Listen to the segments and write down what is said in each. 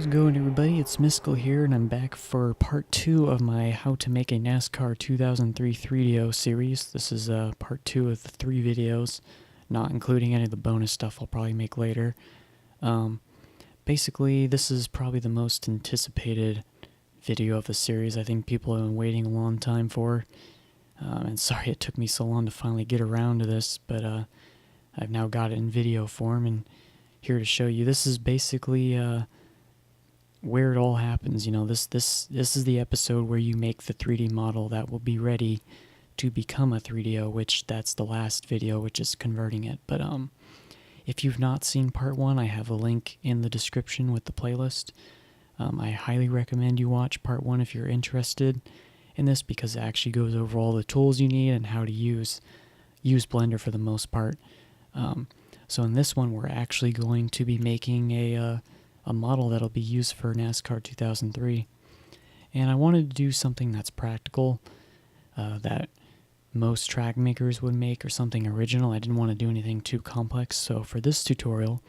How's it going, everybody? It's Mystical here, and I'm back for part 2 of my How to Make a NASCAR 2003 3DO series. This is part 2 of the 3 videos, not including any of the bonus stuff I'll probably make later. Basically, this is probably the most anticipated video of the series. I think people have been waiting a long time for. And sorry it took me so long to finally get around to this, but I've now got it in video form and here to show you. This is basically where it all happens. You know, this is the episode where you make the 3D model that will be ready to become a 3DO, which that's the last video, which is converting it. But if you've not seen part 1, I have a link in the description with the playlist. I highly recommend you watch part 1 if you're interested in this, because it actually goes over all the tools you need and how to use Blender for the most part. So in this one, we're actually going to be making a model that'll be used for NASCAR 2003. And I wanted to do something that's practical, that most track makers would make, or something original. I didn't want to do anything too complex. So for this tutorial,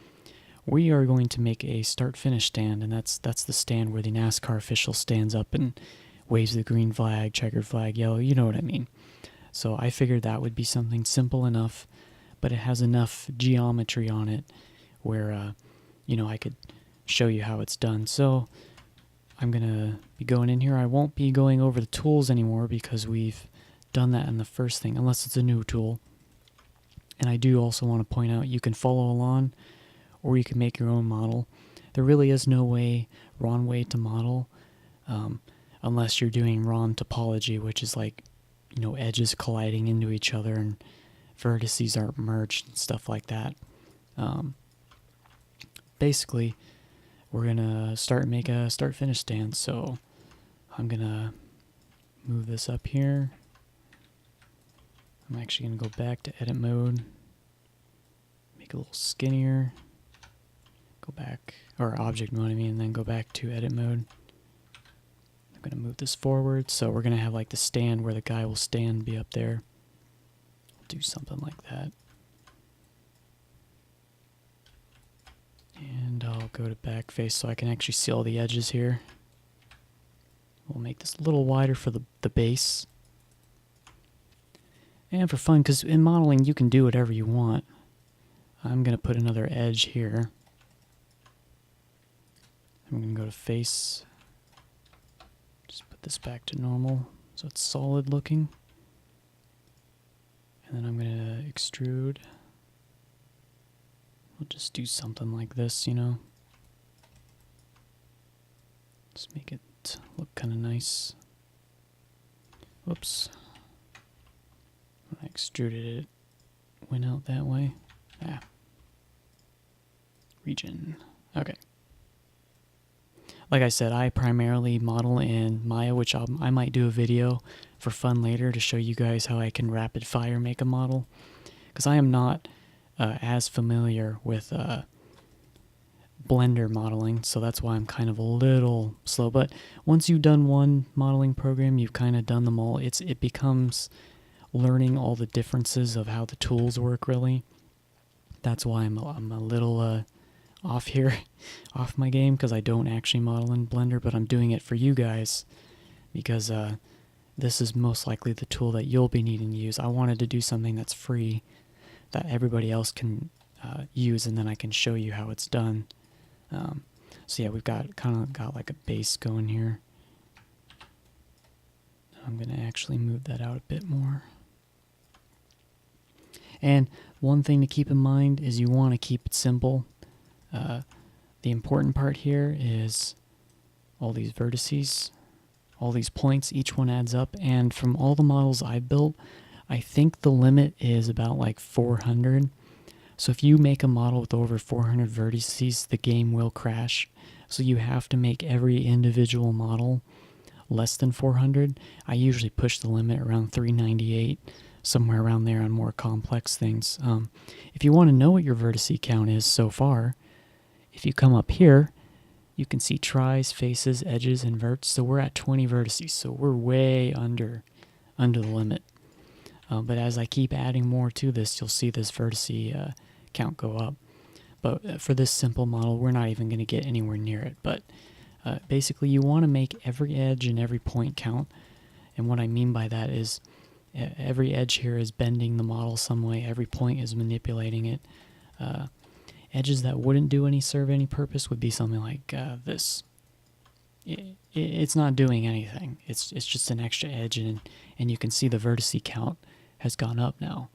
we are going to make a start-finish stand, and that's the stand where the NASCAR official stands up and waves the green flag, checkered flag, yellow, you know what I mean. So I figured that would be something simple enough, but it has enough geometry on it where, you know, I could show you how it's done. So I'm going to be going in here. I won't be going over the tools anymore because we've done that in the first thing, unless it's a new tool. And I do also want to point out you can follow along or you can make your own model. There really is no wrong way to model, unless you're doing wrong topology, which is like, you know, edges colliding into each other and vertices aren't merged and stuff like that. Basically, we're gonna make a start-finish stand. So I'm gonna move this up here. I'm actually gonna go back to edit mode, make it a little skinnier, go back, or object mode I mean, and then go back to edit mode. I'm gonna move this forward, so we're gonna have like the stand where the guy will stand be up there. Do something like that. And I'll go to back face so I can actually see all the edges here. We'll make this a little wider for the base. And for fun, because in modeling you can do whatever you want, I'm going to put another edge here. I'm going to go to face. Just put this back to normal so it's solid looking. And then I'm going to extrude. We'll just do something like this, you know. Just make it look kind of nice. Whoops. When I extruded it, it went out that way. Region. Okay. Like I said, I primarily model in Maya, which I might do a video for fun later to show you guys how I can rapid fire make a model, because I am not as familiar with Blender modeling, so that's why I'm kind of a little slow. But once you've done one modeling program, you've kind of done them all. It becomes learning all the differences of how the tools work, really. That's why I'm a little off here, off my game, because I don't actually model in Blender, but I'm doing it for you guys because this is most likely the tool that you'll be needing to use. I wanted to do something that's free that everybody else can use, and then I can show you how it's done. So yeah, we've got like a base going here. I'm going to actually move that out a bit more. And one thing to keep in mind is you want to keep it simple. The important part here is all these vertices, all these points, each one adds up. And from all the models I've built, I think the limit is about like 400. So if you make a model with over 400 vertices, the game will crash. So you have to make every individual model less than 400. I usually push the limit around 398, somewhere around there on more complex things. If you want to know what your vertice count is so far, if you come up here, you can see tries, faces, edges, and verts. So we're at 20 vertices, so we're way under the limit. But as I keep adding more to this, you'll see this vertice count go up. But for this simple model, we're not even going to get anywhere near it. But basically, you want to make every edge and every point count. And what I mean by that is every edge here is bending the model some way. Every point is manipulating it. Edges that wouldn't serve any purpose would be something like this. It's not doing anything. It's just an extra edge, and you can see the vertice count has gone up now.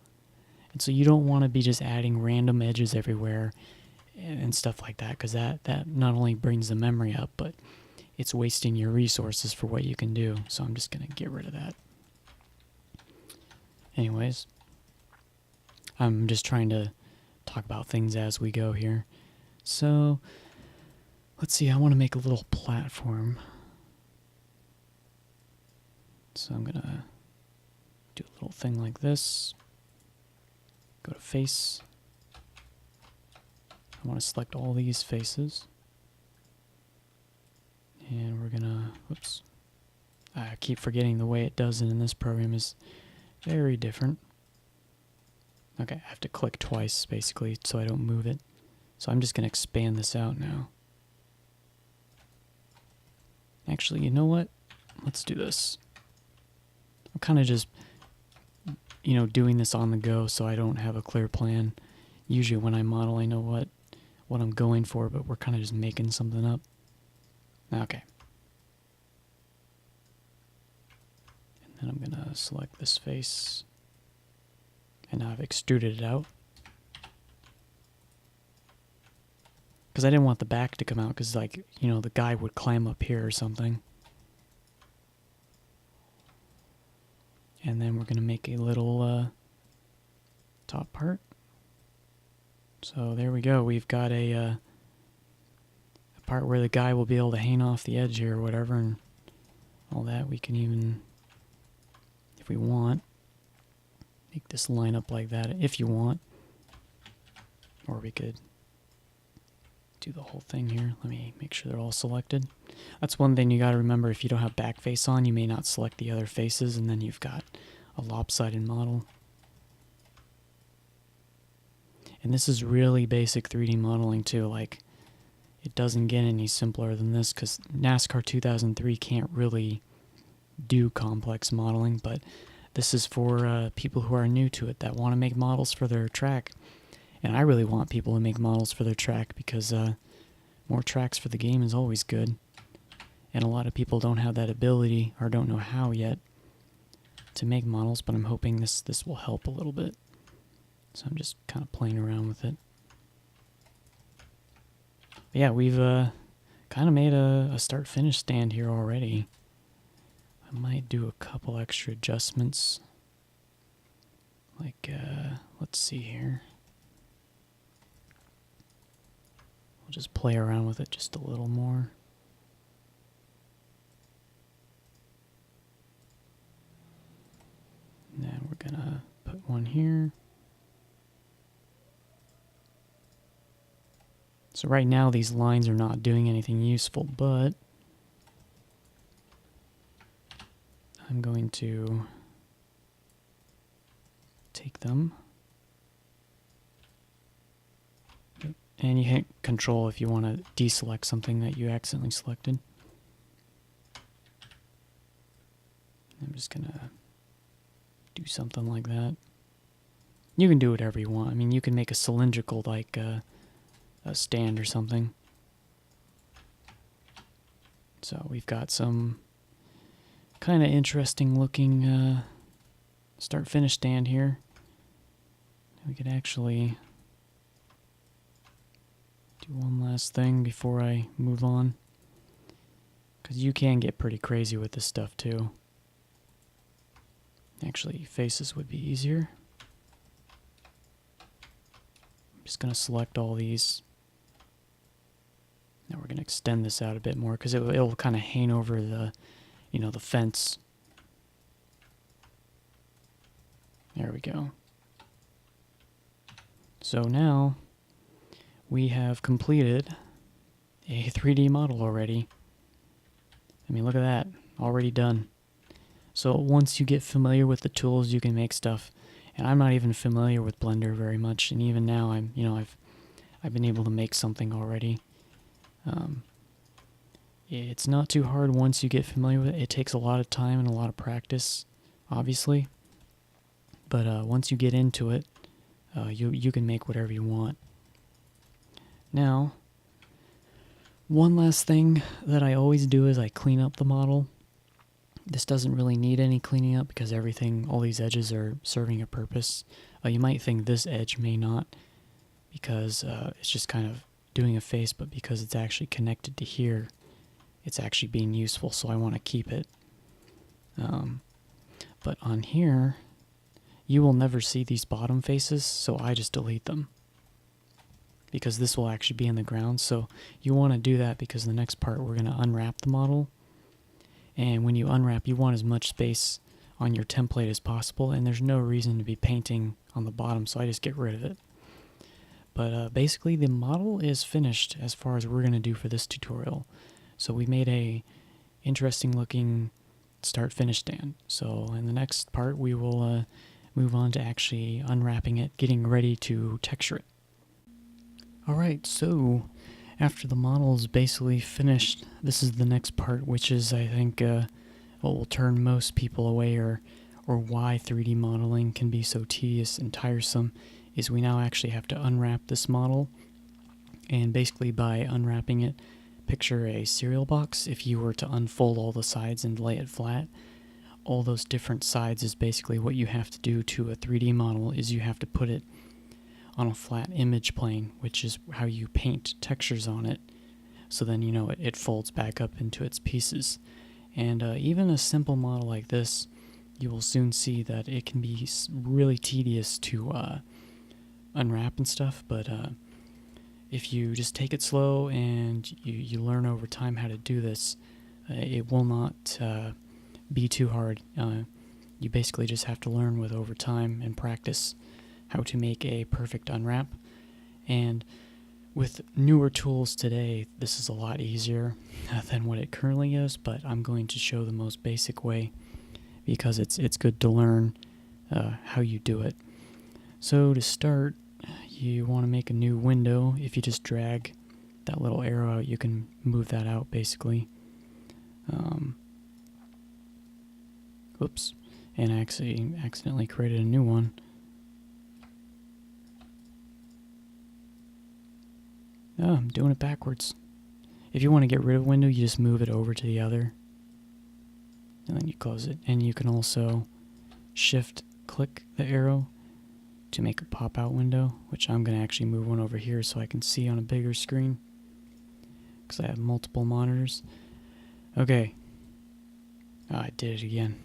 And so you don't want to be just adding random edges everywhere and stuff like that, because that not only brings the memory up, but it's wasting your resources for what you can do. So I'm just going to get rid of that. Anyways, I'm just trying to talk about things as we go here. So let's see, I want to make a little platform. So I'm going to do a little thing like this. Go to face. I want to select all these faces. And we're going to, whoops. I keep forgetting the way it does it in this program is very different. Okay, I have to click twice basically so I don't move it. So I'm just going to expand this out now. Actually, you know what? Let's do this. I'm kind of just, doing this on the go so I don't have a clear plan. Usually when I model, I know what I'm going for, but we're kind of just making something up. Okay. And then I'm going to select this face. And now I've extruded it out. Because I didn't want the back to come out, because, the guy would climb up here or something. And then we're going to make a little top part. So there we go. We've got a part where the guy will be able to hang off the edge here or whatever, and all that. We can even, if we want, make this line up like that if you want. Or we could do the whole thing here. Let me make sure they're all selected. That's one thing you got to remember. If you don't have back face on, you may not select the other faces, and then you've got a lopsided model. And this is really basic 3D modeling too. It doesn't get any simpler than this, because NASCAR 2003 can't really do complex modeling, but this is for people who are new to it that want to make models for their track. And I really want people to make models for their track, because more tracks for the game is always good. And a lot of people don't have that ability or don't know how yet to make models, but I'm hoping this will help a little bit. So I'm just kind of playing around with it. But yeah, we've kind of made a start-finish stand here already. I might do a couple extra adjustments. Let's see here. We'll just play around with it just a little more. And then we're gonna put one here. So right now these lines are not doing anything useful, but I'm going to take them. And you hit Control if you want to deselect something that you accidentally selected. I'm just going to do something like that. You can do whatever you want. I mean, you can make a cylindrical, like a stand or something. So we've got some kind of interesting looking start-finish stand here. We could actually do one last thing before I move on, because you can get pretty crazy with this stuff too. Actually, faces would be easier. I'm just going to select all these. Now we're going to extend this out a bit more, because it'll kind of hang over the, the fence. There we go. So now we have completed a 3D model already. I mean, look at that, already done. So once you get familiar with the tools, you can make stuff. And I'm not even familiar with Blender very much, and even now I've been able to make something already. It's not too hard once you get familiar with it. It takes a lot of time and a lot of practice, obviously. But once you get into it, you can make whatever you want. Now, one last thing that I always do is I clean up the model. This doesn't really need any cleaning up because all these edges are serving a purpose. You might think this edge may not because it's just kind of doing a face, but because it's actually connected to here, it's actually being useful, so I want to keep it. But on here, you will never see these bottom faces, so I just delete them. Because this will actually be in the ground, so you want to do that because the next part we're going to unwrap the model. And when you unwrap, you want as much space on your template as possible, and there's no reason to be painting on the bottom, so I just get rid of it. But basically the model is finished as far as we're going to do for this tutorial. So we made a interesting looking start-finish stand. So in the next part we will move on to actually unwrapping it, getting ready to texture it. Alright, so after the model is basically finished, this is the next part, which is, I think, what will turn most people away, or why 3D modeling can be so tedious and tiresome, is we now actually have to unwrap this model. And basically by unwrapping it, picture a cereal box. If you were to unfold all the sides and lay it flat, all those different sides is basically what you have to do to a 3D model, is you have to put it on a flat image plane, which is how you paint textures on it. So then, it folds back up into its pieces. And even a simple model like this, you will soon see that it can be really tedious to unwrap and stuff, but if you just take it slow and you learn over time how to do this, it will not be too hard. You basically just have to learn with over time and practice how to make a perfect unwrap. And with newer tools today, this is a lot easier than what it currently is, but I'm going to show the most basic way because it's good to learn how you do it. So to start, you want to make a new window. If you just drag that little arrow out, you can move that out basically. Whoops, and I accidentally created a new one. Oh, I'm doing it backwards. If you want to get rid of a window, you just move it over to the other, and then you close it. And you can also shift-click the arrow to make a pop-out window, which I'm going to actually move one over here so I can see on a bigger screen, because I have multiple monitors. Okay. Oh, I did it again.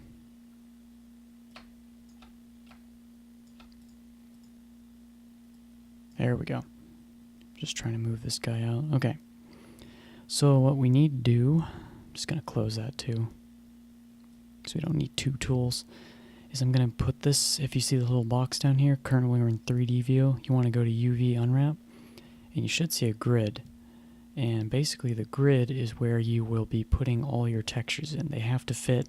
There we go. Just trying to move this guy out. Okay. So what we need to do, I'm just going to close that too, because we don't need two tools, is I'm going to put this, if you see the little box down here, currently we're in 3D view, you want to go to UV unwrap, and you should see a grid. And basically the grid is where you will be putting all your textures in. They have to fit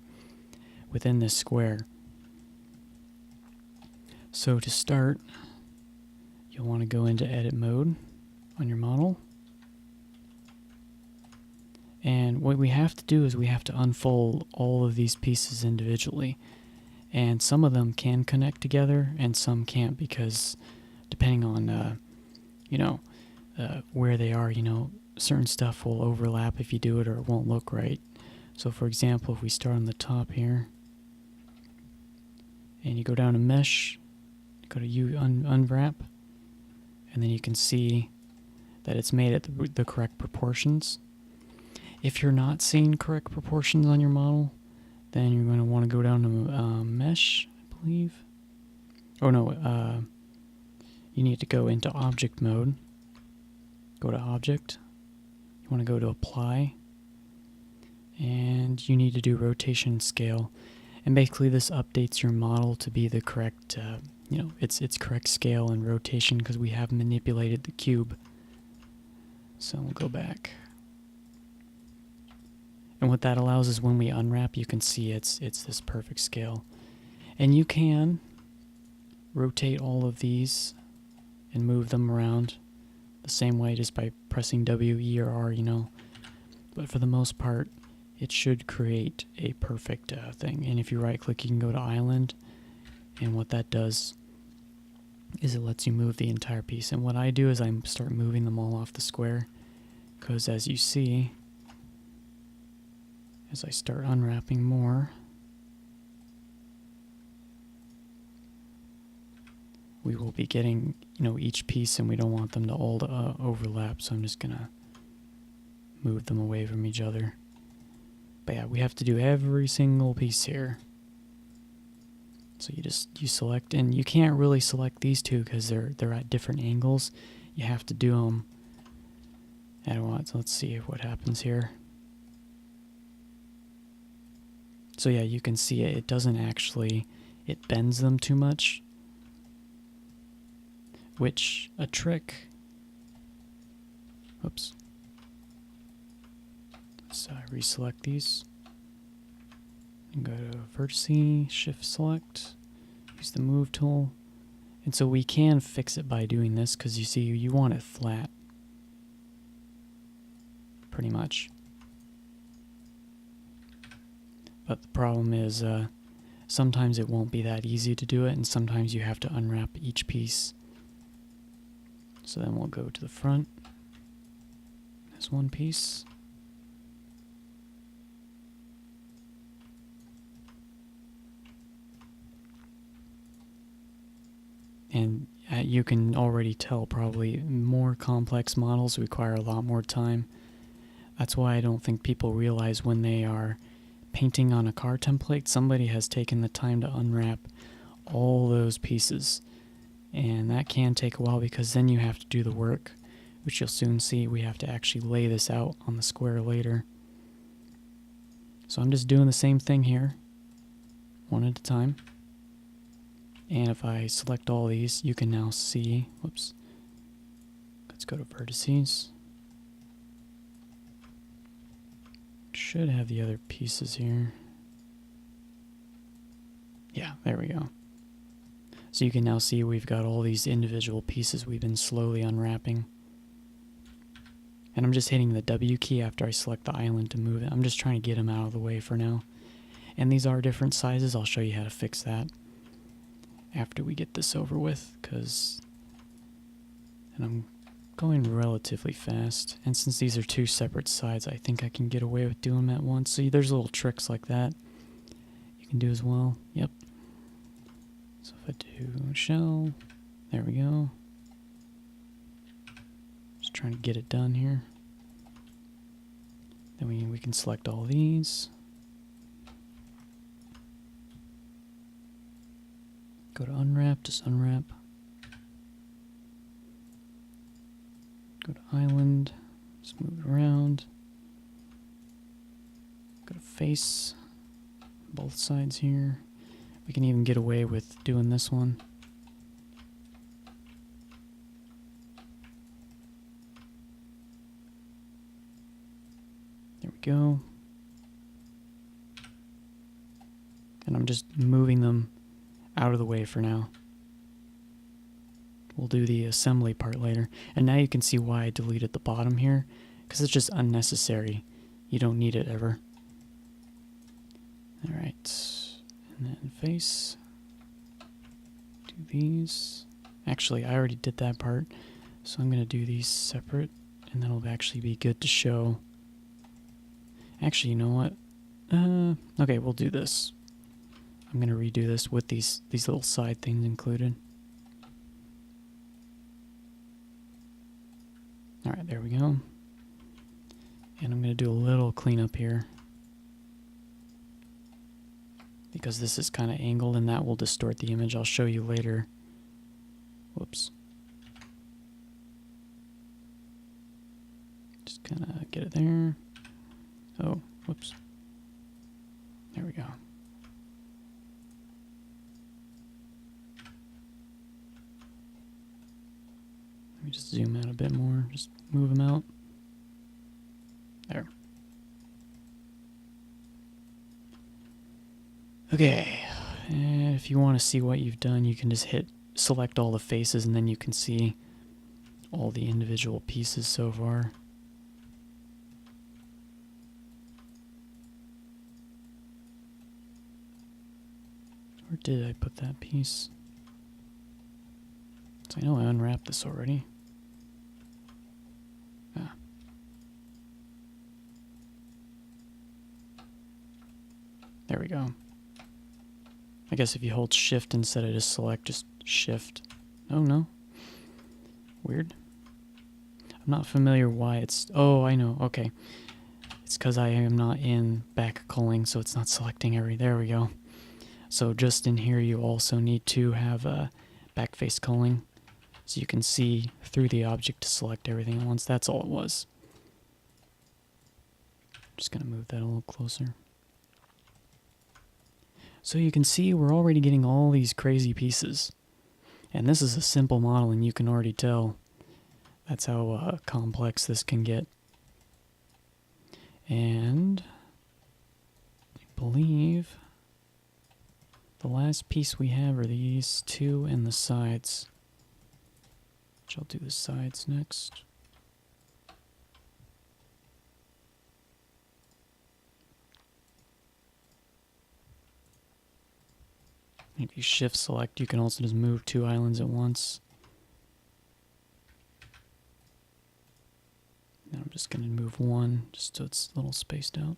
within this square. So to start, you'll want to go into edit mode on your model. And what we have to do is we have to unfold all of these pieces individually. And some of them can connect together and some can't, because depending on, where they are, certain stuff will overlap if you do it, or it won't look right. So for example, if we start on the top here, and you go down to mesh, go to unwrap, and then you can see that it's made at the correct proportions. If you're not seeing correct proportions on your model, then you're going to want to go down to mesh, I believe. Oh no, you need to go into object mode. Go to object. You want to go to apply. And you need to do rotation scale. And basically this updates your model to be the correct, its correct scale and rotation, because we have manipulated the cube. So we'll go back. And what that allows is when we unwrap, you can see it's this perfect scale. And you can rotate all of these and move them around the same way, just by pressing W, E, or R, you know. But for the most part, it should create a perfect thing. And if you right click, you can go to Island, and what that does is it lets you move the entire piece. And what I do is I start moving them all off the square, because as you see, as I start unwrapping more, we will be getting, you know, each piece, and we don't want them to all overlap, so I'm just gonna move them away from each other. But yeah, we have to do every single piece here. So you select, and you can't really select these two because they're at different angles. You have to do them at once. So let's see what happens here. So yeah, you can see it doesn't actually, it bends them too much, which a trick, oops, let's reselect these and go to vertice, shift select, use the move tool. And so we can fix it by doing this, because you see you want it flat pretty much. But the problem is sometimes it won't be that easy to do it, and sometimes you have to unwrap each piece. So then we'll go to the front. There's one piece. And you can already tell probably more complex models require a lot more time. That's why I don't think people realize when they are painting on a car template, somebody has taken the time to unwrap all those pieces. And that can take a while, because then you have to do the work, which you'll soon see. We have to actually lay this out on the square later. So I'm just doing the same thing here, one at a time. And if I select all these, you can now see, whoops, let's go to vertices. Should have the other pieces here. Yeah, there we go. So you can now see we've got all these individual pieces we've been slowly unwrapping. And I'm just hitting the W key after I select the island to move it. I'm just trying to get them out of the way for now. And these are different sizes. I'll show you how to fix that after we get this over with, and I'm going relatively fast. And since these are two separate sides, I think I can get away with doing them at once. See, there's little tricks like that you can do as well. Yep. So if I do shell, there we go. Just trying to get it done here. Then we can select all these. Go to unwrap, just unwrap. Go to island, just move it around. Go to face, both sides here. We can even get away with doing this one. There we go. And I'm just moving them out of the way for now. We'll do the assembly part later. And now you can see why I deleted the bottom here, because it's just unnecessary. You don't need it ever. Alright, and then face. Do these. Actually, I already did that part, so I'm going to do these separate, and that'll actually be good to show. Actually, you know what? Okay, we'll do this. I'm going to redo this with these little side things included. Alright, there we go. And I'm going to do a little cleanup here, because this is kind of angled and that will distort the image. I'll show you later. Whoops. Just kind of get it there. Oh, whoops. There we go. Let me just zoom out a bit more. Just move them out. There. Okay. And if you want to see what you've done, you can just select all the faces, and then you can see all the individual pieces so far. Where did I put that piece? So I know I unwrapped this already. Ah. There we go. I guess if you hold shift instead of just select, just shift. Oh no. Weird. I'm not familiar why it's... Oh, I know. Okay. It's because I am not in back culling, so it's not selecting every... There we go. So just in here, you also need to have back face culling, so you can see through the object to select everything at once. That's all it was. Just going to move that a little closer. So you can see we're already getting all these crazy pieces. And this is a simple model, and you can already tell that's how complex this can get. And I believe the last piece we have are these two and the sides. Which I'll do the sides next. If you shift select, you can also just move two islands at once. Now I'm just going to move one, just so it's a little spaced out.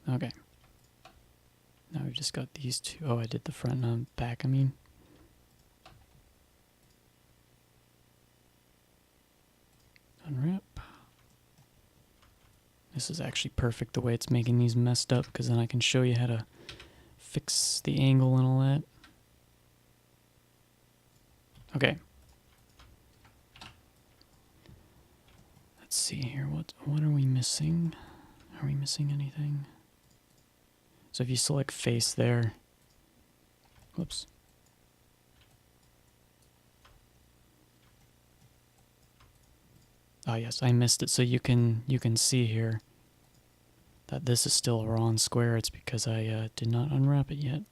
Okay. Now we've just got these two. Oh, I did the front and back, I mean. Unwrap. This is actually perfect the way it's making these messed up, because then I can show you how to fix the angle and all that. Okay. Let's see here. What are we missing? Are we missing anything? So if you select face there, whoops. Oh yes, I missed it. So you can see here that this is still a wrong square. It's because I did not unwrap it yet.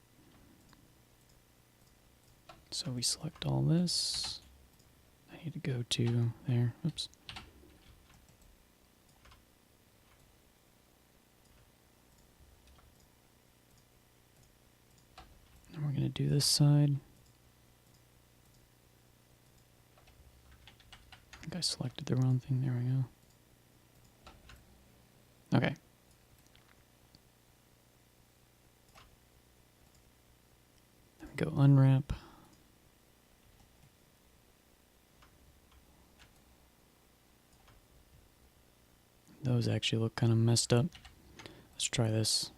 So we select all this. I need to go to there. Oops. And we're going to do this side. I think I selected the wrong thing. There we go. Okay. Then we go unwrap. Those actually look kind of messed up. Let's try this.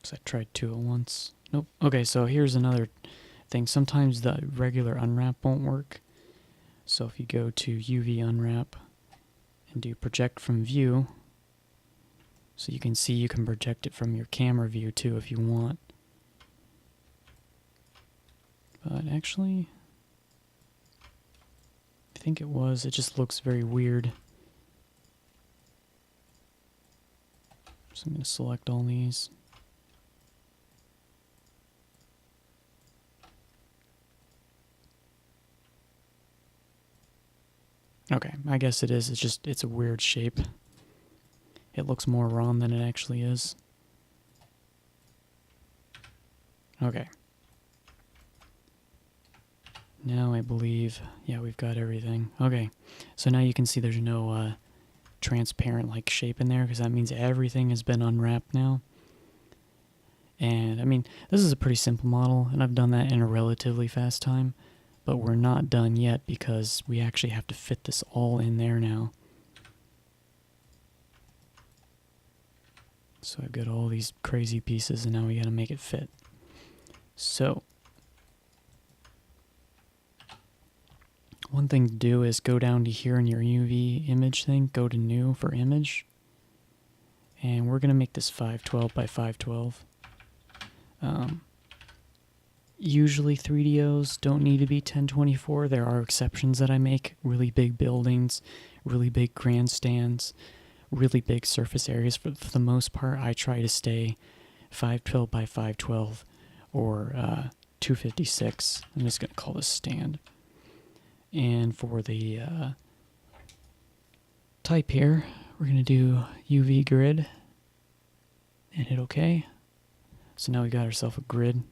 Because I tried two at once. Nope. Okay, so here's another thing. Sometimes the regular unwrap won't work. So if you go to UV unwrap and do project from view, so you can see you can project it from your camera view too if you want. But actually, I think it just looks very weird. So I'm going to select all these. Okay, I guess it is. It's a weird shape. It looks more wrong than it actually is. Okay. Now I believe, yeah, we've got everything. Okay, so now you can see there's no transparent like shape in there, because that means everything has been unwrapped now. And I mean, this is a pretty simple model, and I've done that in a relatively fast time. But we're not done yet, because we actually have to fit this all in there now. So I've got all these crazy pieces, and now we got to make it fit. So one thing to do is go down to here in your UV image thing, go to new for image, and we're going to make this 512 by 512. Usually 3DOs don't need to be 1024. There are exceptions that I make. Really big buildings, really big grandstands, really big surface areas. For the most part, I try to stay 512 by 512 or 256. I'm just going to call this stand. And for the type here, we're going to do UV grid and hit OK. So now we got ourselves a grid.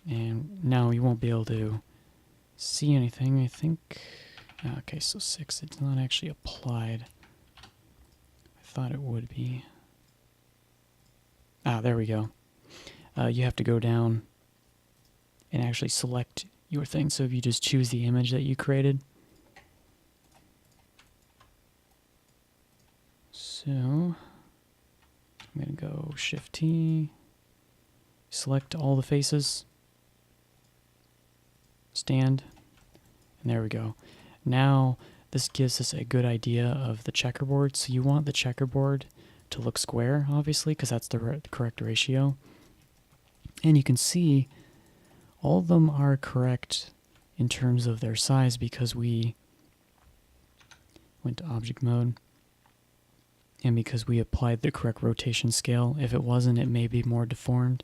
And now you won't be able to see anything, I think. Okay, so 6, it's not actually applied. I thought it would be. Ah, there we go. You have to go down and actually select your thing. So if you just choose the image that you created. So I'm going to go Shift T, select all the faces, stand, and there we go. Now this gives us a good idea of the checkerboard. So you want the checkerboard to look square, obviously, because that's the correct ratio. And you can see all of them are correct in terms of their size because we went to object mode and because we applied the correct rotation scale. If it wasn't, it may be more deformed.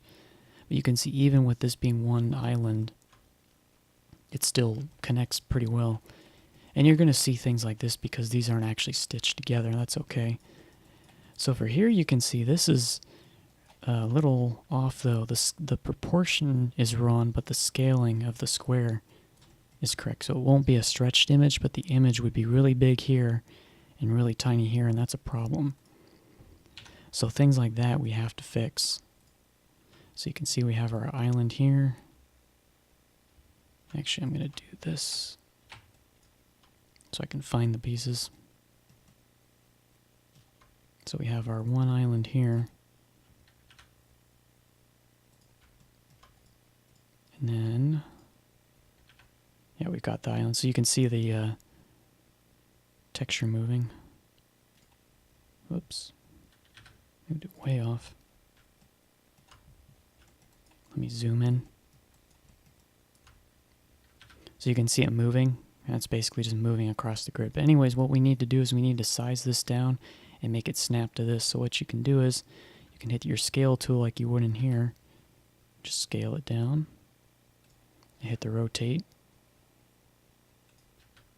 But you can see even with this being one island, it still connects pretty well. And you're going to see things like this because these aren't actually stitched together. That's okay. So for here you can see this is a little off though. The proportion is wrong, but the scaling of the square is correct. So it won't be a stretched image, but the image would be really big here and really tiny here, and that's a problem. So things like that we have to fix. So you can see we have our island here. Actually, I'm going to do this so I can find the pieces. So we have our one island here. And then, yeah, we've got the island. So you can see the texture moving. Whoops. Moved it way off. Let me zoom in. So you can see it moving. That's basically just moving across the grid. But anyways, what we need to do is we need to size this down and make it snap to this. So what you can do is you can hit your scale tool like you would in here. Just scale it down. Hit the rotate.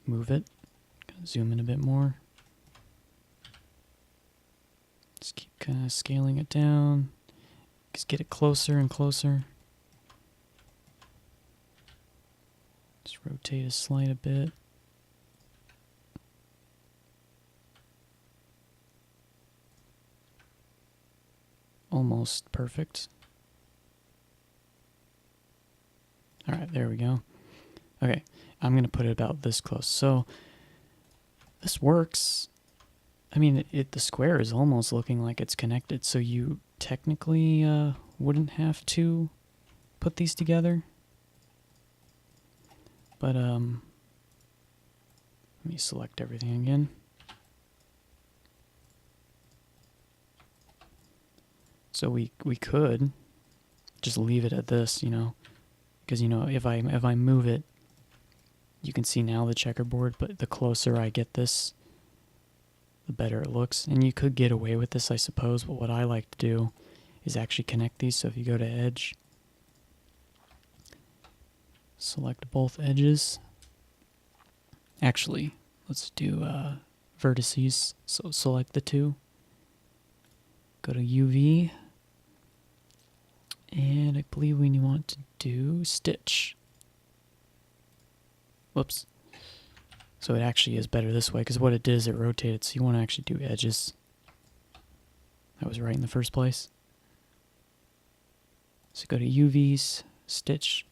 Move it. Zoom in a bit more. Just keep kind of scaling it down. Just get it closer and closer. Just rotate a slide a bit. Almost perfect. Alright, there we go. Okay, I'm going to put it about this close. So, this works. I mean, the square is almost looking like it's connected, so you technically wouldn't have to put these together. But, let me select everything again. So we could just leave it at this, you know, because, you know, if I move it, you can see now the checkerboard, but the closer I get this, the better it looks. And you could get away with this, I suppose, but what I like to do is actually connect these. So if you go to Edge, select both edges. Actually, let's do vertices. So select the two. Go to UV. And I believe we want to do stitch. Whoops. So it actually is better this way, because what it did is it rotated, so you want to actually do edges. That was right in the first place. So go to UVs, stitch.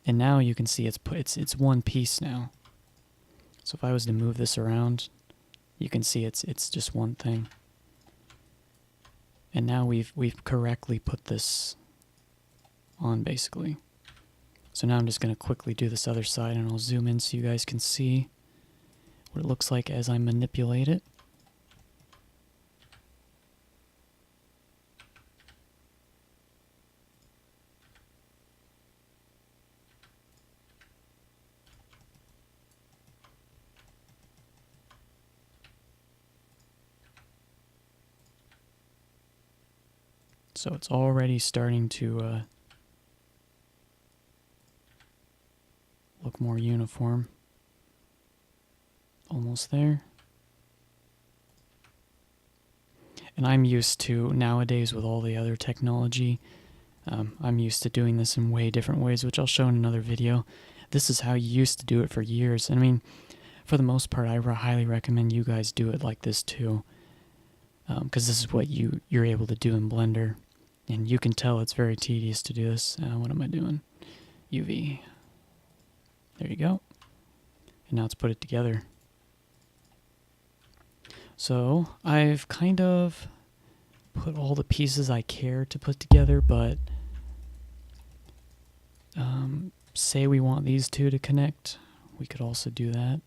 And now you can see it's one piece now. So if I was to move this around, you can see it's just one thing. And now we've correctly put this on, basically. So now I'm just going to quickly do this other side, and I'll zoom in so you guys can see what it looks like as I manipulate it. So it's already starting to look more uniform. Almost there. And I'm used to, nowadays with all the other technology, I'm used to doing this in way different ways, which I'll show in another video. This is how you used to do it for years. And I mean, for the most part, I highly recommend you guys do it like this too. Because this is what you're able to do in Blender. And you can tell it's very tedious to do this. What am I doing? UV. There you go. And now let's put it together. So I've kind of put all the pieces I care to put together, but say we want these two to connect, we could also do that.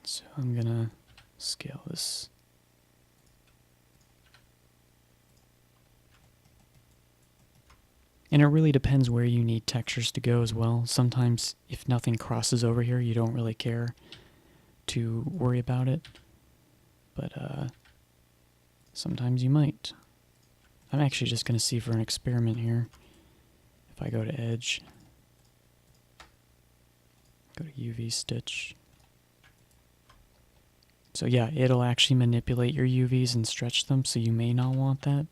So I'm gonna scale this. And it really depends where you need textures to go as well. Sometimes if nothing crosses over here, you don't really care to worry about it. But sometimes you might. I'm actually just going to see for an experiment here. If I go to Edge, go to UV Stitch. So yeah, it'll actually manipulate your UVs and stretch them, so you may not want that.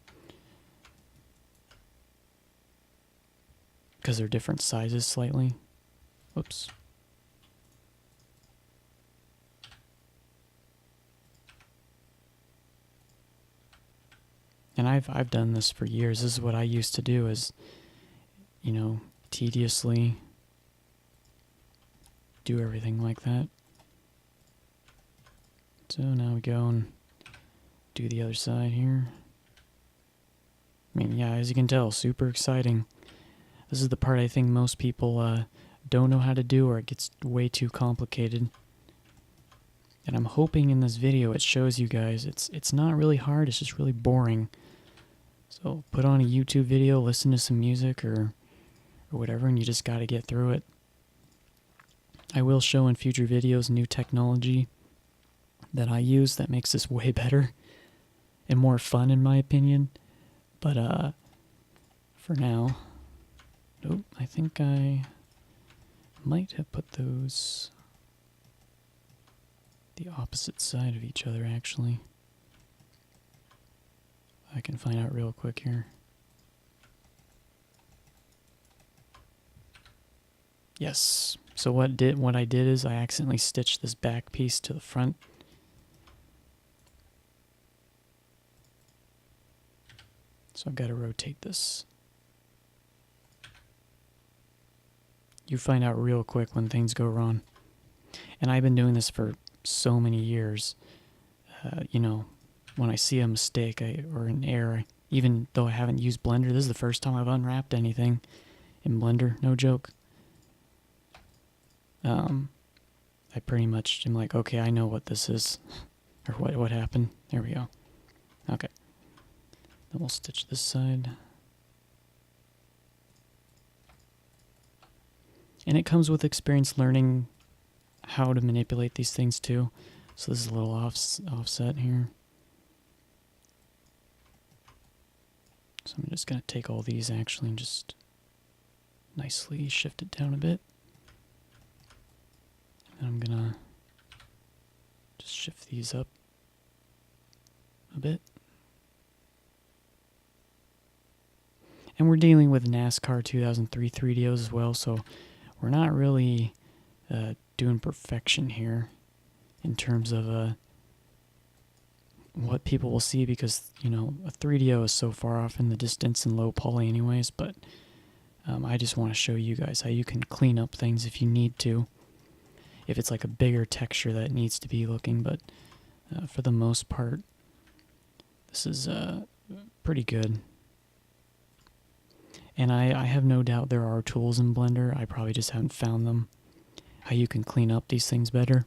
Because they're different sizes slightly. Oops. And I've done this for years. This is what I used to do, is, you know, tediously do everything like that. So now we go and do the other side here. I mean, yeah, as you can tell, super exciting. This is the part I think most people don't know how to do, or it gets way too complicated. And I'm hoping in this video it shows you guys it's not really hard, it's just really boring. So put on a YouTube video, listen to some music or whatever, and you just gotta get through it. I will show in future videos new technology that I use that makes this way better and more fun in my opinion. But for now, nope, I think I might have put those the opposite side of each other actually. I can find out real quick here. Yes. So what I did is I accidentally stitched this back piece to the front. So I've got to rotate this. You find out real quick when things go wrong. And I've been doing this for so many years. You know, when I see a mistake or an error, even though I haven't used Blender, this is the first time I've unwrapped anything in Blender, no joke. I pretty much am like, okay, I know what this is, or what happened. There we go. Okay. Then we'll stitch this side. And it comes with experience learning how to manipulate these things too. So this is a little offset here. So I'm just going to take all these actually and just nicely shift it down a bit. And I'm going to just shift these up a bit. And we're dealing with NASCAR 2003 3DOs as well, so we're not really doing perfection here in terms of what people will see, because, you know, a 3DO is so far off in the distance and low poly anyways, but I just want to show you guys how you can clean up things if you need to, if it's like a bigger texture that needs to be looking, but for the most part, this is pretty good. And I have no doubt there are tools in Blender, I probably just haven't found them, how you can clean up these things better.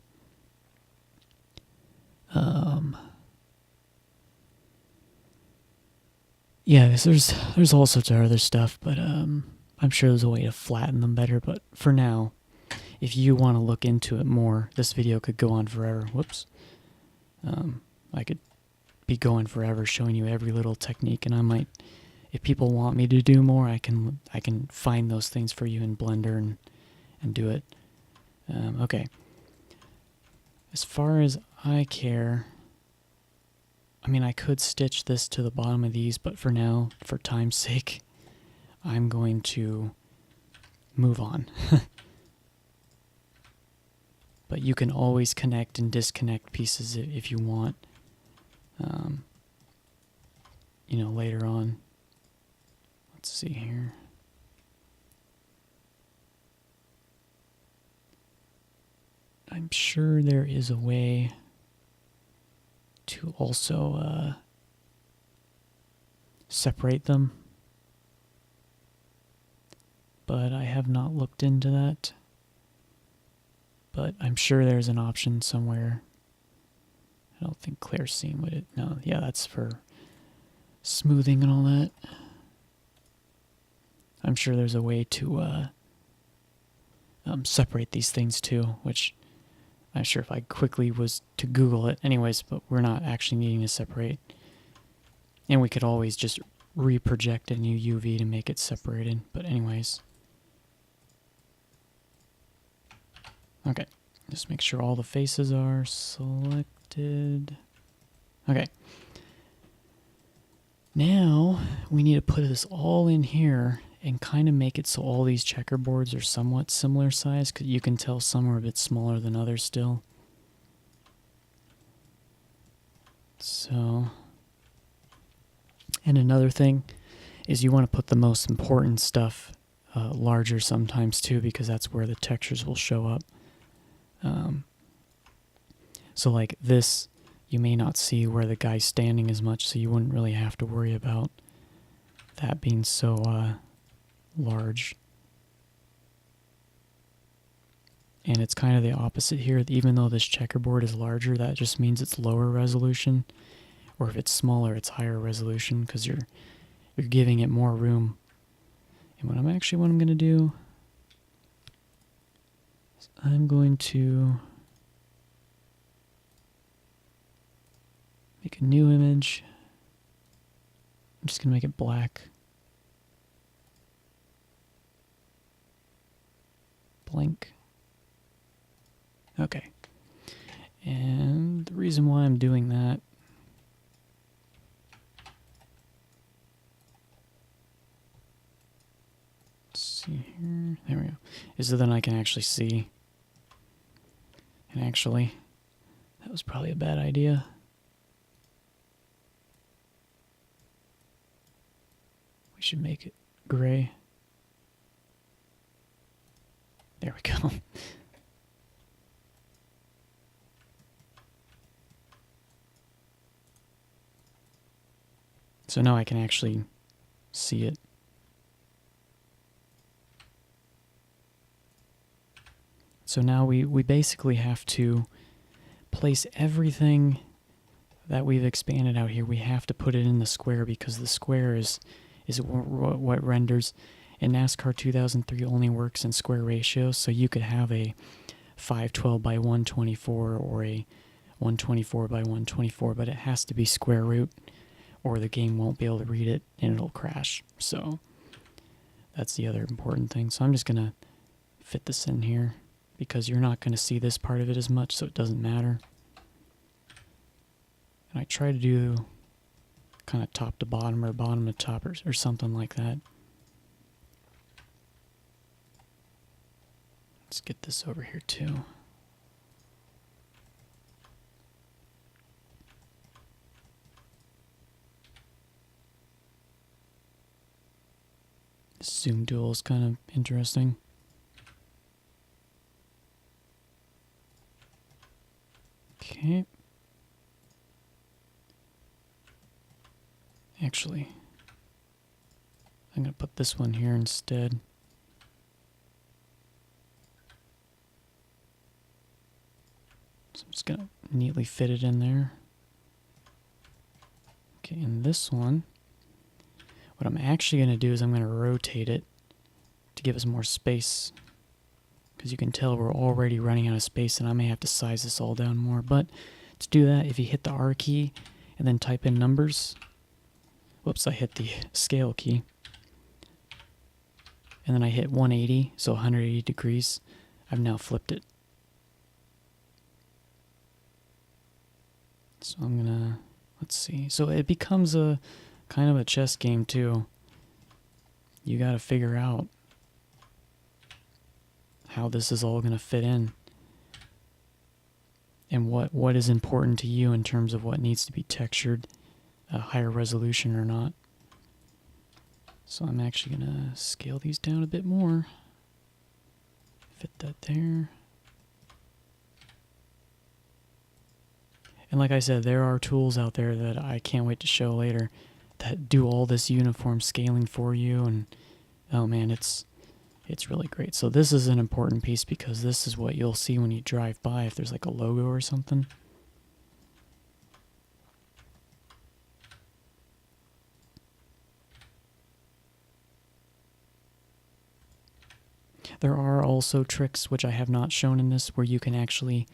Yeah, there's all sorts of other stuff, but I'm sure there's a way to flatten them better, but for now, if you want to look into it more, this video could go on forever. Whoops. I could be going forever showing you every little technique, and I might, if people want me to do more, I can find those things for you in Blender and do it. Okay. As far as I care, I mean, I could stitch this to the bottom of these, but for now, for time's sake, I'm going to move on. But you can always connect and disconnect pieces if you want, you know, later on. Let's see here. I'm sure there is a way to also separate them, but I have not looked into that. But I'm sure there's an option somewhere. I don't think Claire's seeing what it... No, yeah, that's for smoothing and all that. I'm sure there's a way to separate these things too, which I'm sure if I quickly was to Google it. Anyways, but we're not actually needing to separate. And we could always just reproject a new UV to make it separated. But anyways... Okay, just make sure all the faces are selected. Okay. Now, we need to put this all in here and kind of make it so all these checkerboards are somewhat similar size, because you can tell some are a bit smaller than others still. So, and another thing is you want to put the most important stuff larger sometimes too, because that's where the textures will show up. So like this, you may not see where the guy's standing as much, so you wouldn't really have to worry about that being so large. And it's kind of the opposite here. Even though this checkerboard is larger, that just means it's lower resolution. Or if it's smaller, it's higher resolution, because you're giving it more room. And what I'm going to do is I'm going to make a new image. I'm just going to make it black. Blank. Okay. And the reason why I'm doing that see here. There we go. Is so then I can actually see. And actually, that was probably a bad idea. We should make it gray. There we go. So now I can actually see it. So now we basically have to place everything that we've expanded out here. We have to put it in the square, because the square is what renders. And NASCAR 2003 only works in square ratios, so you could have a 512 by 124 or a 124 by 124, but it has to be square root, or the game won't be able to read it and it'll crash. So that's the other important thing. So I'm just going to fit this in here, because you're not going to see this part of it as much, so it doesn't matter. And I try to do kind of top to bottom or bottom to top or something like that. Let's get this over here too. This zoom tool is kind of interesting. Okay. Actually, I'm going to put this one here instead. So I'm just going to neatly fit it in there. Okay, and this one, what I'm actually going to do is I'm going to rotate it give us more space, because you can tell we're already running out of space, and I may have to size this all down more. But to do that, if you hit the R key and then type in numbers, whoops, I hit the scale key, and then I hit 180, so 180 degrees. I've now flipped it. So I'm gonna, let's see. So it becomes a kind of a chess game too. You gotta figure out how this is all gonna fit in, and what is important to you in terms of what needs to be textured, a higher resolution or not. So I'm actually gonna scale these down a bit more. Fit that there. And like I said, there are tools out there that I can't wait to show later that do all this uniform scaling for you, and oh man, it's really great. So this is an important piece because this is what you'll see when you drive by if there's like a logo or something. There are also tricks, which I have not shown in this, where you can actually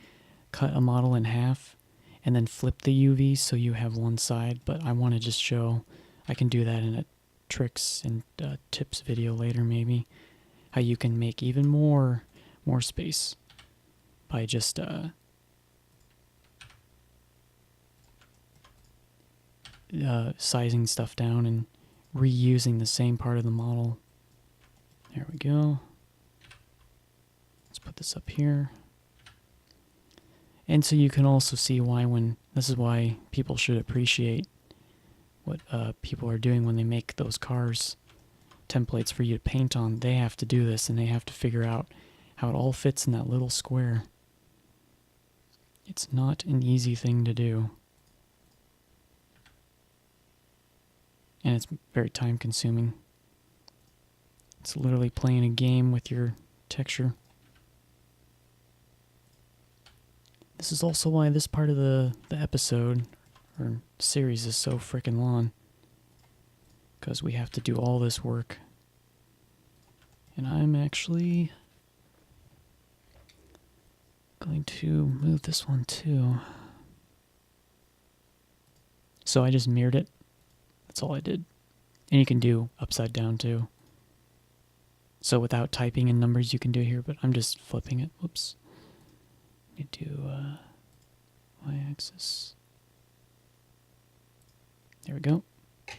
cut a model in half and then flip the UV so you have one side, but I want to just show, I can do that in a tricks and tips video later maybe, how you can make even more space by just sizing stuff down and reusing the same part of the model. There we go. Let's put this up here. And so you can also see why this is why people should appreciate what people are doing when they make those cars templates for you to paint on. They have to do this, and they have to figure out how it all fits in that little square. It's not an easy thing to do. And it's very time consuming. It's literally playing a game with your texture. This is also why this part of the episode or series is so freaking long, because we have to do all this work. And I'm actually going to move this one too. So I just mirrored it. That's all I did. And you can do upside down too. So without typing in numbers you can do here, but I'm just flipping it. Whoops. Need to y-axis. There we go. I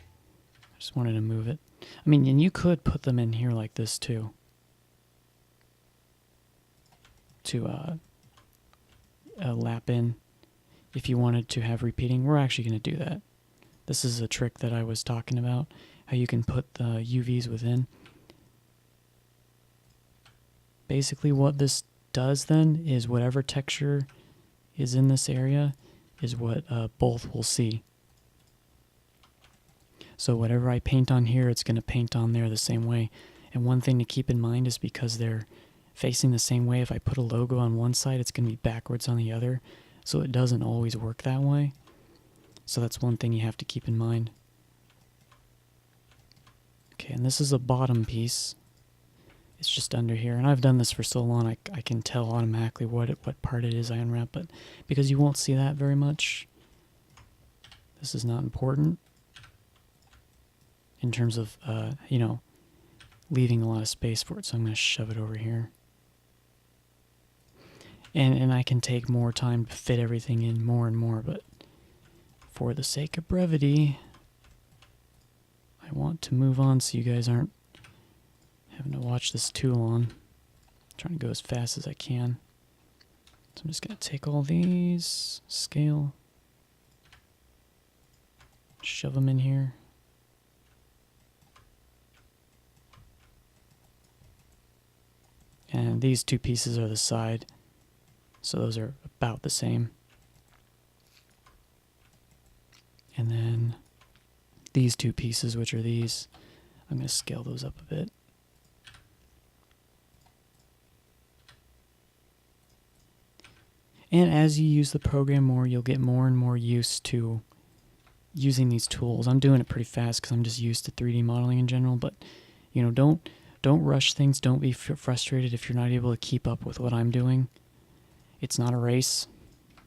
just wanted to move it. I mean, and you could put them in here like this too, to lap in if you wanted to have repeating. We're actually going to do that. This is a trick that I was talking about, how you can put the UVs within. Basically what this does then is whatever texture is in this area is what both will see. So whatever I paint on here, it's going to paint on there the same way. And one thing to keep in mind is because they're facing the same way, if I put a logo on one side, it's going to be backwards on the other. So it doesn't always work that way. So that's one thing you have to keep in mind. Okay, and this is a bottom piece. It's just under here, and I've done this for so long I can tell automatically what part it is I unwrap, but because you won't see that very much, this is not important in terms of you know, leaving a lot of space for it. So I'm going to shove it over here, and I can take more time to fit everything in more and more, but for the sake of brevity, I want to move on so you guys aren't having to watch this too long. I'm trying to go as fast as I can. So I'm just going to take all these, scale, shove them in here. And these two pieces are the side, so those are about the same. And then these two pieces, which are these, I'm going to scale those up a bit. And as you use the program more, you'll get more and more used to using these tools. I'm doing it pretty fast because I'm just used to 3D modeling in general, but you know, don't don't rush things. Don't be frustrated if you're not able to keep up with what I'm doing. It's not a race.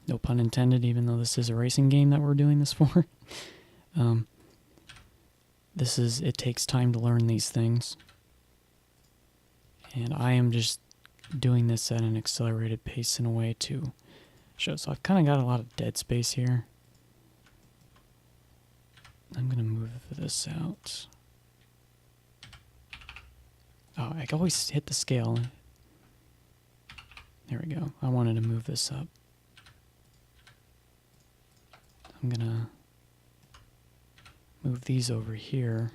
No pun intended, even though this is a racing game that we're doing this for. It takes time to learn these things. And I am just doing this at an accelerated pace in a way to show. So I've kind of got a lot of dead space here. I'm going to move this out. Oh, I always hit the scale. There we go. I wanted to move this up. I'm going to move these over here.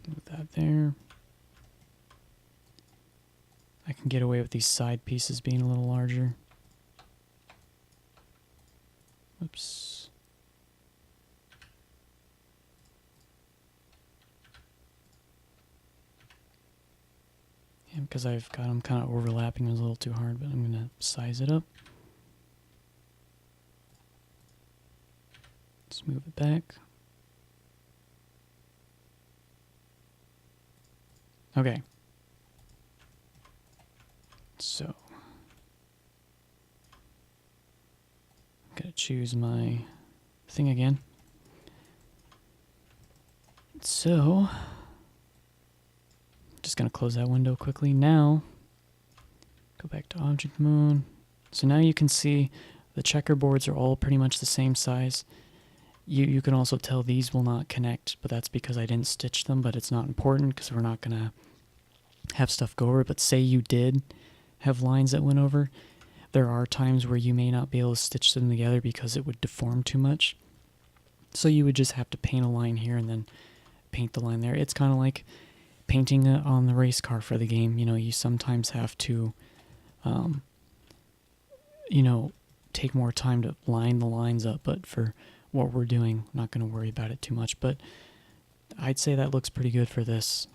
Move that there. I can get away with these side pieces being a little larger. Oops. Yeah, because I've got them kind of overlapping, it was a little too hard, but I'm going to size it up. Let's move it back. Okay. So, I'm going to choose my thing again. So, just going to close that window quickly. Now, go back to object mode. So now you can see the checkerboards are all pretty much the same size. You can also tell these will not connect, but that's because I didn't stitch them, but it's not important because we're not going to have stuff go over. But say you did have lines that went over, there are times where you may not be able to stitch them together because it would deform too much. So you would just have to paint a line here and then paint the line there. It's kind of like painting on the race car for the game. You know, you sometimes have to, take more time to line the lines up, but for what we're doing, I'm not going to worry about it too much. But I'd say that looks pretty good for this.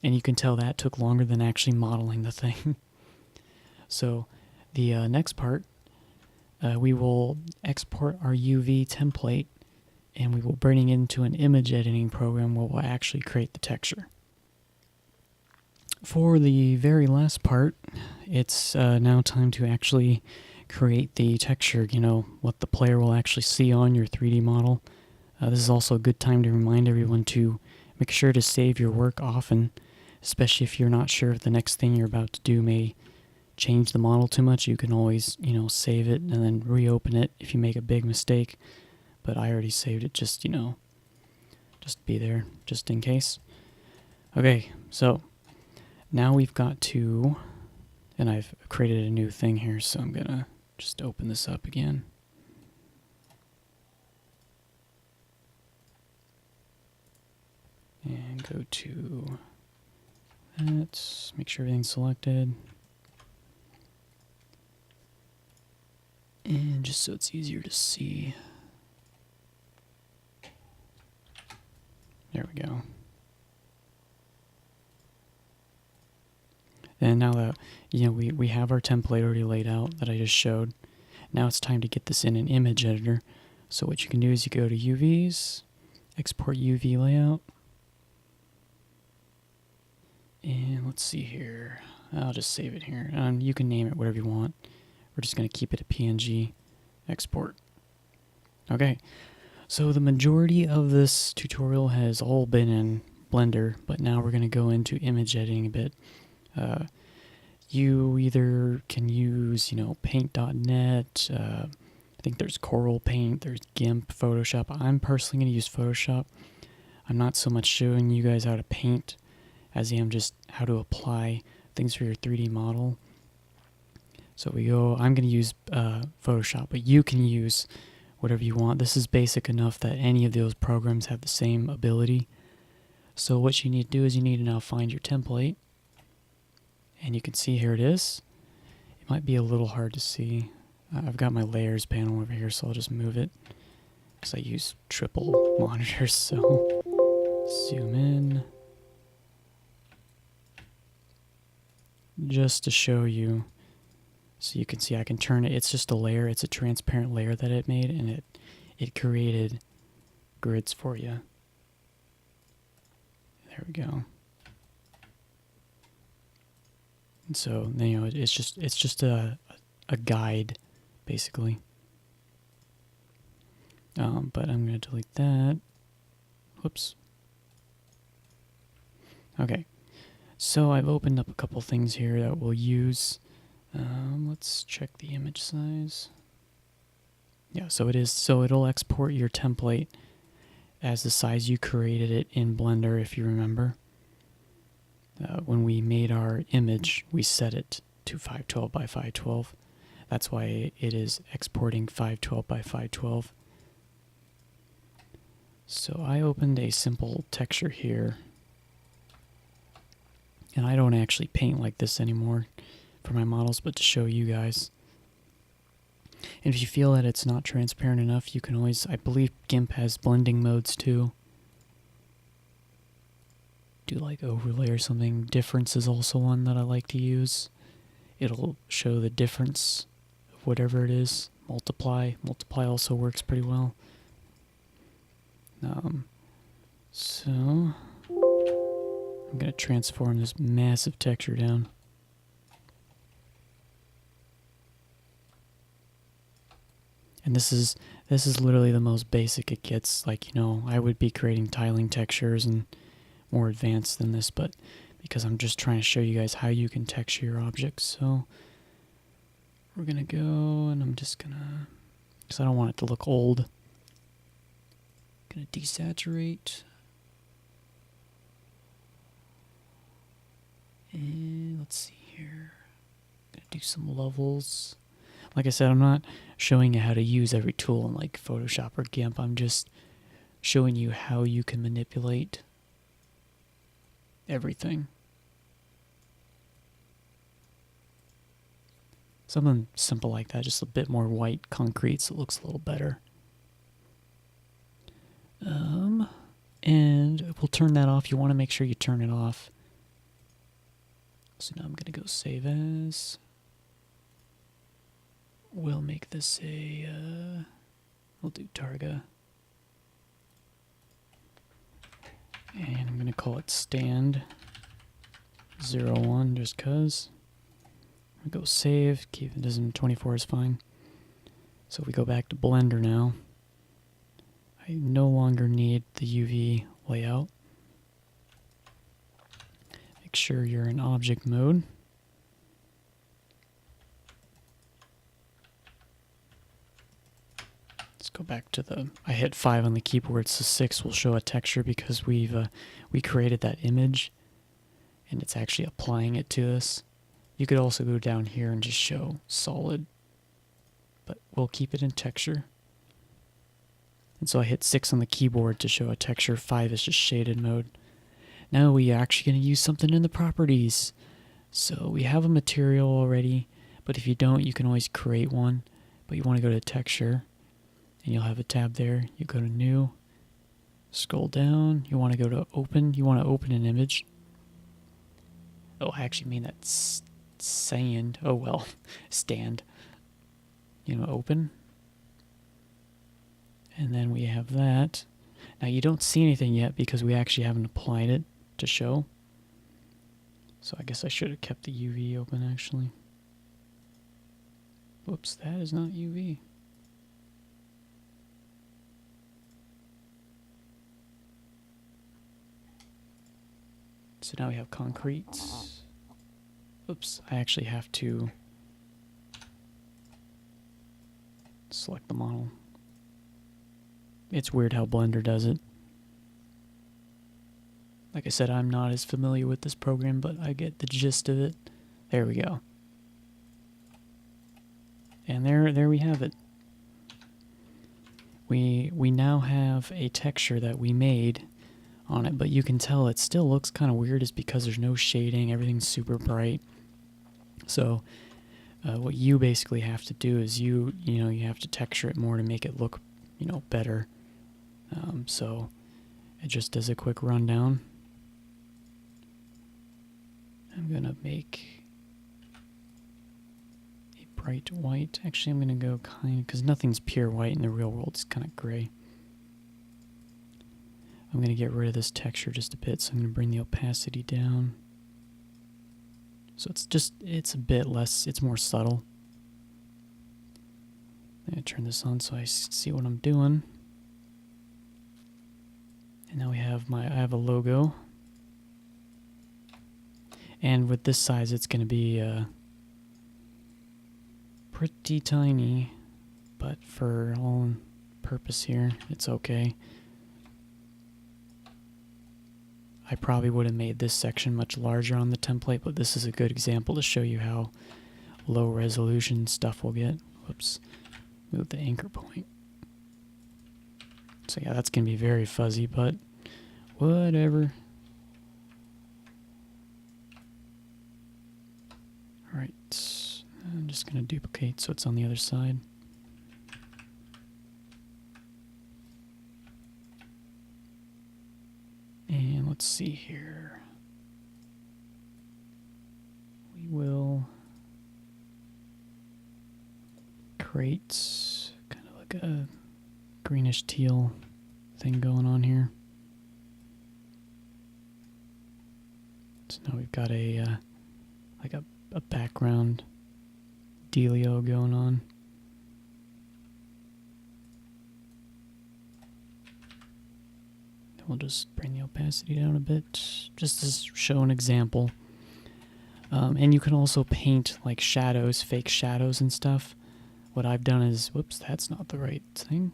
And you can tell that took longer than actually modeling the thing. So the next part, we will export our UV template and we will bring it into an image editing program where we'll actually create the texture. For the very last part, it's now time to actually create the texture, what the player will actually see on your 3D model. This is also a good time to remind everyone to make sure to save your work often, especially if you're not sure if the next thing you're about to do may change the model too much. You can always, save it and then reopen it if you make a big mistake. But I already saved it just be there, just in case. Okay, so now we've got to, and I've created a new thing here, so I'm gonna just open this up again. And go to that, make sure everything's selected. And just so it's easier to see. There we go. And now that we have our template already laid out that I just showed, now it's time to get this in an image editor. So what you can do is you go to UVs, export UV layout, and let's see here. I'll just save it here. You can name it whatever you want. We're just going to keep it a PNG export. Okay, so the majority of this tutorial has all been in Blender, but now we're going to go into image editing a bit. You either can use, paint.net, I think there's Coral Paint, there's GIMP, Photoshop. I'm personally going to use Photoshop. I'm not so much showing you guys how to paint as I am just how to apply things for your 3D model. So I'm going to use Photoshop, but you can use whatever you want. This is basic enough that any of those programs have the same ability. So what you need to do is you need to now find your template. And you can see here it is. It might be a little hard to see. I've got my layers panel over here, so I'll just move it because I use triple monitors. So zoom in just to show you. So you can see I can turn it. It's just a layer. It's a transparent layer that it made, and it it created grids for you. There we go. And so, you know, it's just a guide, basically. But I'm going to delete that. Whoops. Okay. So I've opened up a couple things here that we'll use. Let's check the image size. Yeah, so it is. So it'll export your template as the size you created it in Blender, if you remember. When we made our image, we set it to 512 by 512. That's why it is exporting 512 by 512. So I opened a simple texture here. And I don't actually paint like this anymore for my models, but to show you guys. And if you feel that it's not transparent enough, you can always, I believe GIMP has blending modes too. Do like overlay or something. Difference is also one that I like to use. It'll show the difference of whatever it is. Multiply also works pretty well. So I'm going to transform this massive texture down. And this is literally the most basic it gets. Like, you know, I would be creating tiling textures and more advanced than this, but because I'm just trying to show you guys how you can texture your objects. So we're going to go, and I'm just going to, because I don't want it to look old, going to desaturate. And let's see here. Gonna do some levels. Like I said, I'm not showing you how to use every tool in like Photoshop or GIMP. I'm just showing you how you can manipulate everything. Something simple like that, just a bit more white concrete so it looks a little better. And we'll turn that off. You want to make sure you turn it off. So now I'm going to go save as. We'll make this a, we'll do Targa. And I'm going to call it stand 01 just because. We go save, keep it as 24 is fine. So if we go back to Blender now, I no longer need the UV layout. Make sure you're in object mode. Let's go back to the, I hit 5 on the keyboard, so 6 will show a texture because we created that image and it's actually applying it to this. You could also go down here and just show solid, but we'll keep it in texture. And so I hit 6 on the keyboard to show a texture, 5 is just shaded mode. Now we're actually going to use something in the properties. So we have a material already, but if you don't, you can always create one. But you want to go to texture, and you'll have a tab there. You go to new, scroll down, you want to go to open, you want to open an image. Oh, I actually mean that sand. Oh well, stand. You know, open. And then we have that. Now you don't see anything yet because we actually haven't applied it to show. So I guess I should have kept the UV open actually. Whoops, that is not UV. So now we have concrete. Oops, I actually have to select the model. It's weird how Blender does it. Like I said, I'm not as familiar with this program, but I get the gist of it. There we go. And there we have it. We now have a texture that we made on it, but you can tell it still looks kind of weird is because there's no shading, everything's super bright. So what you basically have to do is you have to texture it more to make it look, better. So it just does a quick rundown. I'm gonna make a bright white. Actually, I'm going to go kind of, because nothing's pure white in the real world. It's kind of gray. I'm going to get rid of this texture just a bit, so I'm going to bring the opacity down. So it's a bit less, it's more subtle. I'm going to turn this on so I see what I'm doing. And now I have a logo. And with this size, it's going to be pretty tiny, but for all purpose here, it's okay. I probably would have made this section much larger on the template, but this is a good example to show you how low resolution stuff will get. Whoops, move the anchor point. So yeah, that's going to be very fuzzy, but whatever. Alright, I'm just going to duplicate so it's on the other side. And let's see here. We will create kind of like a greenish teal thing going on here. So now we've got a like a background dealio going on. We'll just bring the opacity down a bit, just to show an example. And you can also paint like shadows, fake shadows and stuff. What I've done is, whoops, that's not the right thing.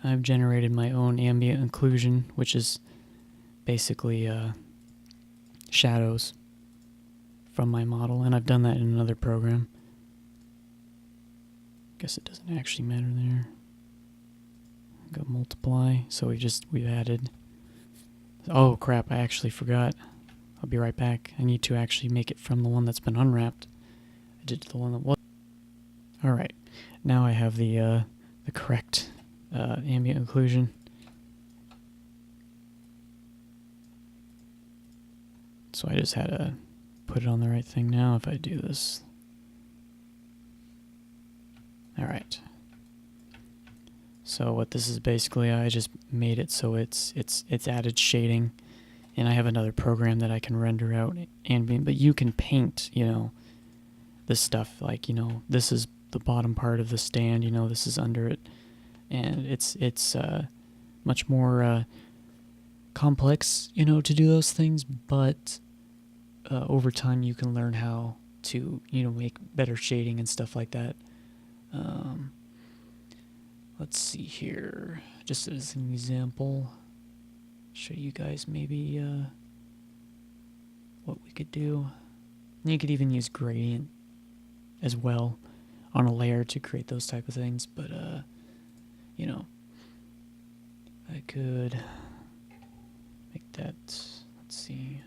I've generated my own ambient occlusion, which is basically shadows from my model, and I've done that in another program. Guess it doesn't actually matter there. Go multiply, so we've added, oh crap, I actually forgot. I'll be right back. I need to actually make it from the one that's been unwrapped. I did the one that was. Alright, now I have the correct ambient occlusion. So I just had to put it on the right thing now if I do this. Alright. So what this is basically, I just made it so it's added shading, and I have another program that I can render out ambient, but you can paint, you know, this stuff, like, you know, this is the bottom part of the stand, you know, this is under it, and it's much more complex, you know, to do those things, but over time you can learn how to, you know, make better shading and stuff like that. Let's see here, just as an example, show you guys maybe what we could do. And you could even use gradient as well on a layer to create those type of things, but you know, I could make that, let's see.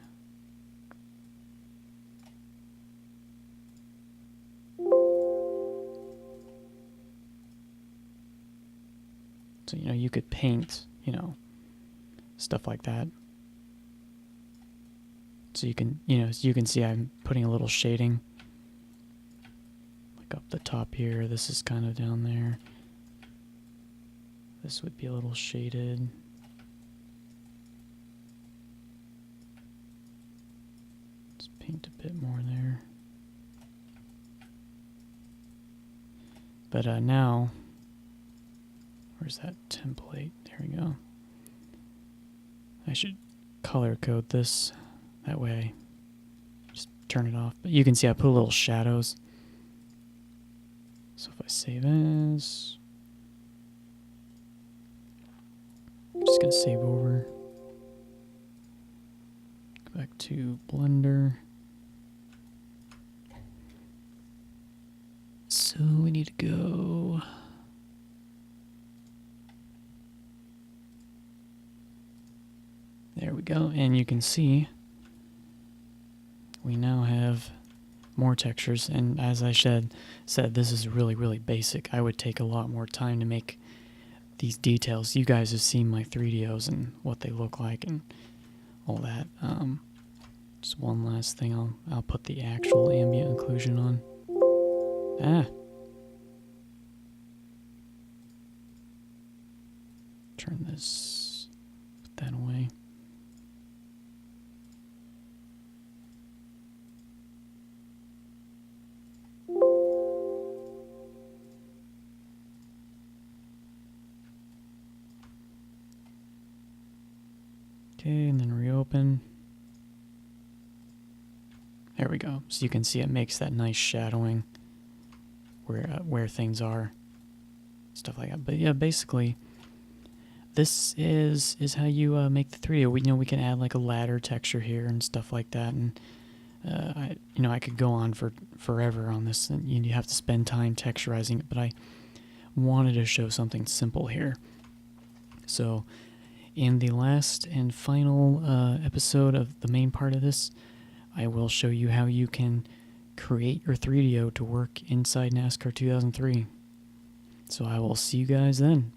So, you know, you could paint, you know, stuff like that. So you can, you know, as you can see, I'm putting a little shading. Like up the top here, this is kind of down there. This would be a little shaded. Let's paint a bit more there. But now, where's that template? There we go. I should color code this. That way, just turn it off. But you can see I put little shadows. So if I save as, I'm just going to save over. Go back to Blender. So we need to go. There we go, and you can see we now have more textures, and as I said, this is really, really basic. I would take a lot more time to make these details. You guys have seen my 3DOs and what they look like and all that. Just one last thing, I'll put the actual ambient occlusion on. Ah. Turn this, put that away. Okay, and then reopen. There we go. So you can see it makes that nice shadowing where things are, stuff like that. But yeah, basically, this is how you make the 3D. We can add like a ladder texture here and stuff like that. And I could go on for forever on this, and you have to spend time texturizing it. But I wanted to show something simple here. So, in the last and final episode of the main part of this, I will show you how you can create your 3DO to work inside NASCAR 2003. So I will see you guys then.